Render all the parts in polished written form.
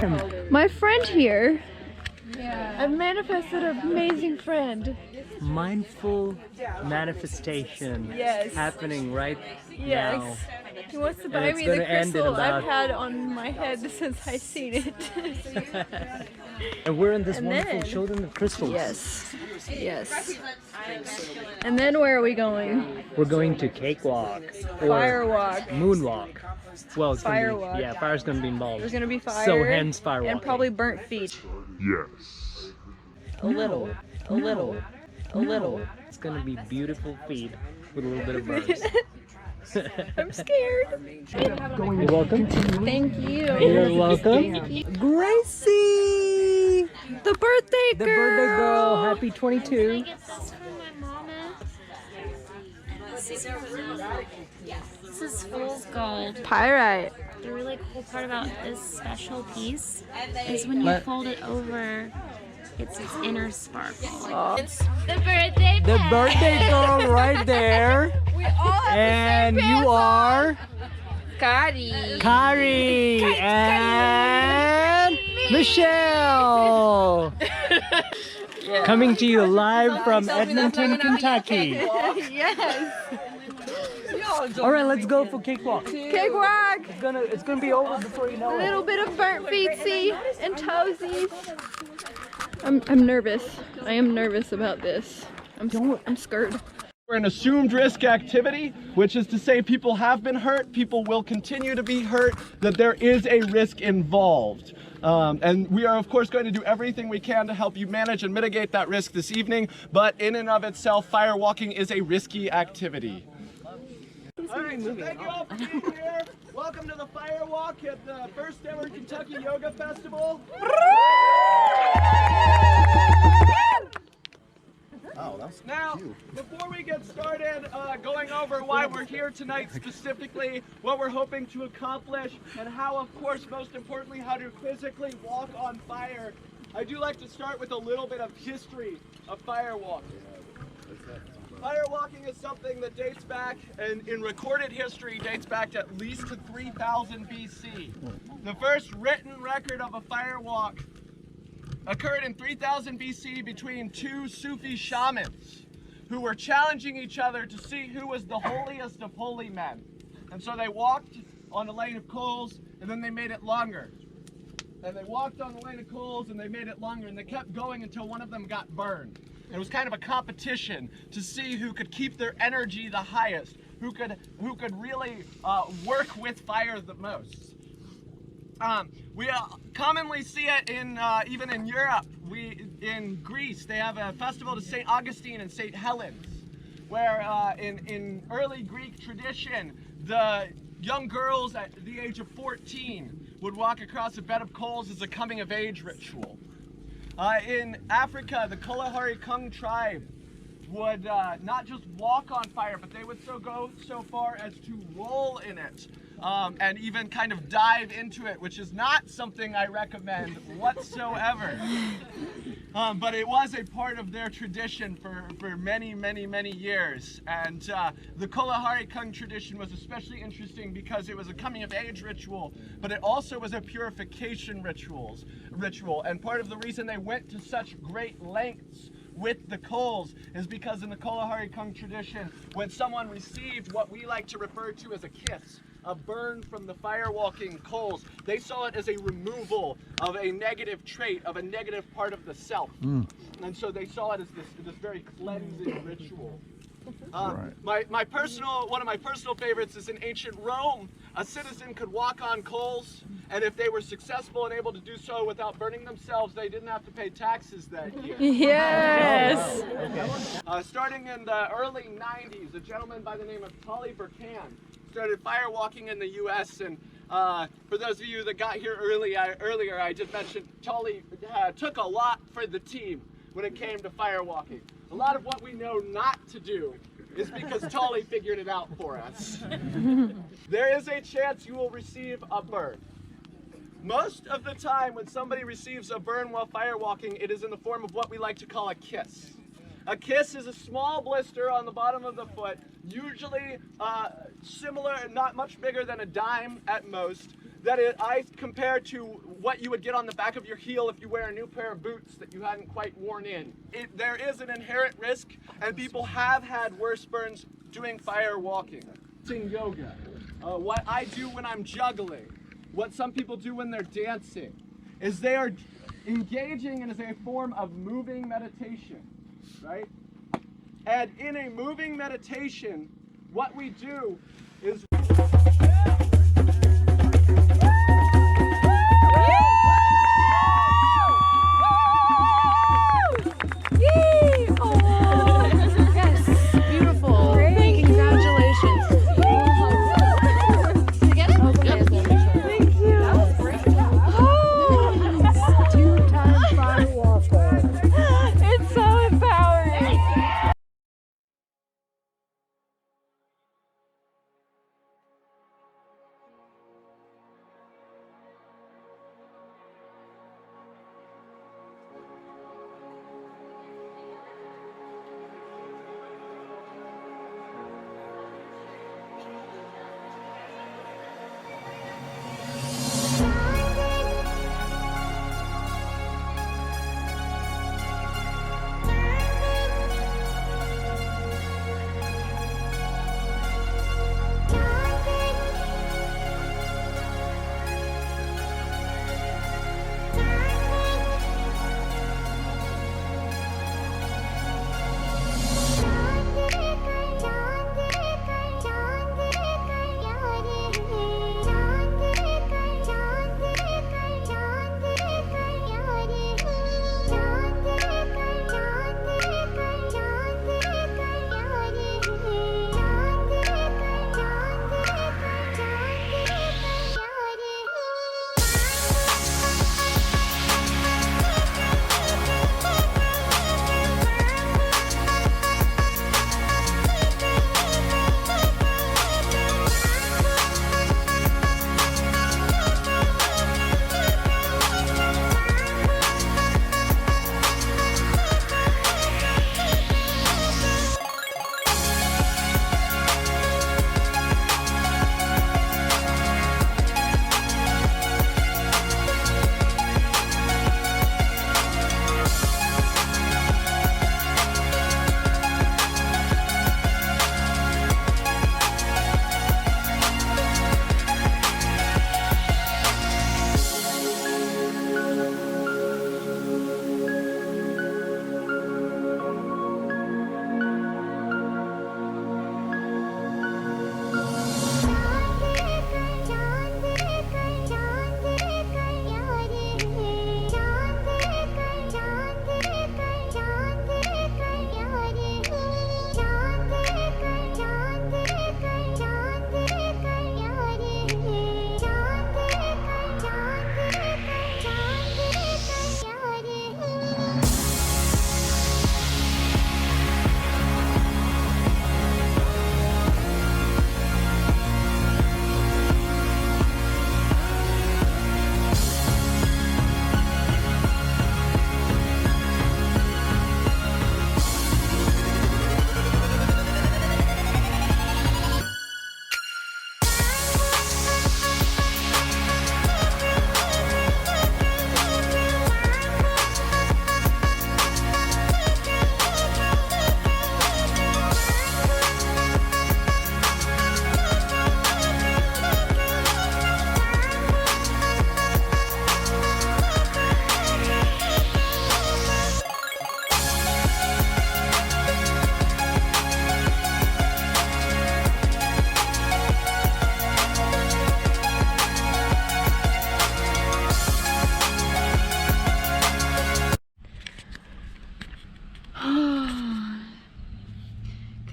time. My friend here. I've manifested an amazing friend. Mindful manifestation happening right now. He wants to buy it's me the gonna end in crystal about- I've had on my head since I seen it. And we're in this And wonderful then- children of crystals. Yes. And then where are we going? We're going to cakewalk or Firewalk. moonwalk. Well, it's gonna Firewalk. be, yeah, fire's gonna be involved. There's gonna be fire. So hence firewalking. And probably burnt feet. Yes. A little. It's gonna be beautiful feed with a little bit of burns. I'm scared. You're welcome. Thank you. You're welcome. Gracie! The birthday The girl. birthday girl. Happy 22. This is fool's gold. Pyrite. The really cool part about this special piece is when you fold it over, it's its inner sparkle. It's the birthday The birthday girl right there. And you are Kari. Kari and Michelle. Coming to you live from Edmonton, Kentucky. Yes. All right, let's go for cakewalk. Cakewalk. It's gonna be over before you know A it. little bit of burnt feetsies and toesies. I'm nervous. I am nervous about this. I'm scared. We're an assumed risk activity, which is to say people have been hurt, people will continue to be hurt, that there is a risk involved. And we are of course going to do everything we can to help you manage and mitigate that risk this evening, but in and of itself, firewalking is a risky activity. All right, so thank you all for being here. Welcome to the Firewalk at the first ever Kentucky Yoga Festival. Now, before we get started going over why we're here tonight specifically, what we're hoping to accomplish, and how, of course, most importantly, how to physically walk on fire, I do like to start with a little bit of history of firewalking. Firewalking is something that dates back, and in recorded history, dates back to at least to 3000 BC. The first written record of a firewalk occurred in 3000 BC between two Sufi shamans who were challenging each other to see who was the holiest of holy men. And so they walked on a lane of coals, and then they made it longer. And they walked on the lane of coals, and they made it longer, and they kept going until one of them got burned. It was kind of a competition to see who could keep their energy the highest, who could really work with fire the most. We commonly see it in even in Europe. In Greece, they have a festival to St. Augustine and St. Helens, where in early Greek tradition, the young girls at the age of 14 would walk across a bed of coals as a coming of age ritual. In Africa, the Kalahari Kung tribe would not just walk on fire, but they would go so far as to roll in it and even kind of dive into it, which is not something I recommend whatsoever. But it was a part of their tradition for many, many, many years. And the Kalahari Kung tradition was especially interesting because it was a coming of age ritual, but it also was a purification ritual. And part of the reason they went to such great lengths with the coals is because in the Kalahari Kung tradition, when someone received what we like to refer to as a kiss, a burn from the firewalking coals, they saw it as a removal of a negative trait, of a negative part of the self. And so they saw it as this very cleansing ritual. One of my personal favorites is in ancient Rome. A citizen could walk on coals, and if they were successful and able to do so without burning themselves, they didn't have to pay taxes that year. Yes. Starting in the early 90s, a gentleman by the name of Tolly Burkan started firewalking in the U.S. And for those of you that got here earlier, I just mentioned Tolly took a lot for the team when it came to firewalking. A lot of what we know not to do is because Tolly figured it out for us. There is a chance you will receive a burn. Most of the time when somebody receives a burn while firewalking, it is in the form of what we like to call a kiss. A kiss is a small blister on the bottom of the foot, usually similar, not much bigger than a dime at most, that I compare to what you would get on the back of your heel if you wear a new pair of boots that you hadn't quite worn in. There is an inherent risk, and people have had worse burns doing fire walking. In yoga, what I do when I'm juggling, what some people do when they're dancing, is they are engaging in a form of moving meditation, right? And in a moving meditation, what we do is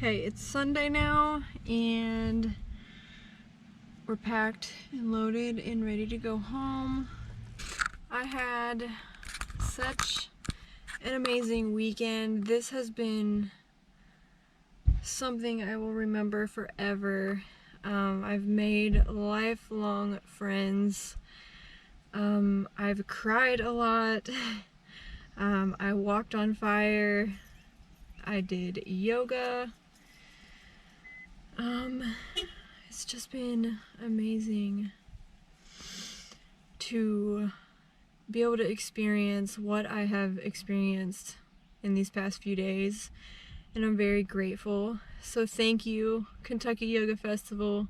Okay, it's Sunday now, and we're packed and loaded and ready to go home. I had such an amazing weekend. This has been something I will remember forever. I've made lifelong friends. I've cried a lot. I walked on fire. I did yoga. It's just been amazing. to be able to experience what I have experienced in these past few days, and I'm very grateful. So thank you, Kentucky Yoga Festival.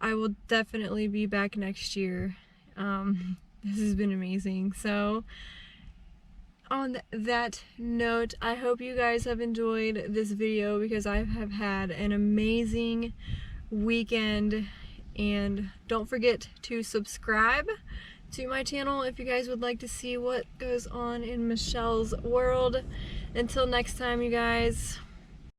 I will definitely be back next year. This has been amazing. So on that note, I hope you guys have enjoyed this video, because I have had an amazing weekend. And don't forget to subscribe to my channel if you guys would like to see what goes on in Michelle's world. Until next time, you guys.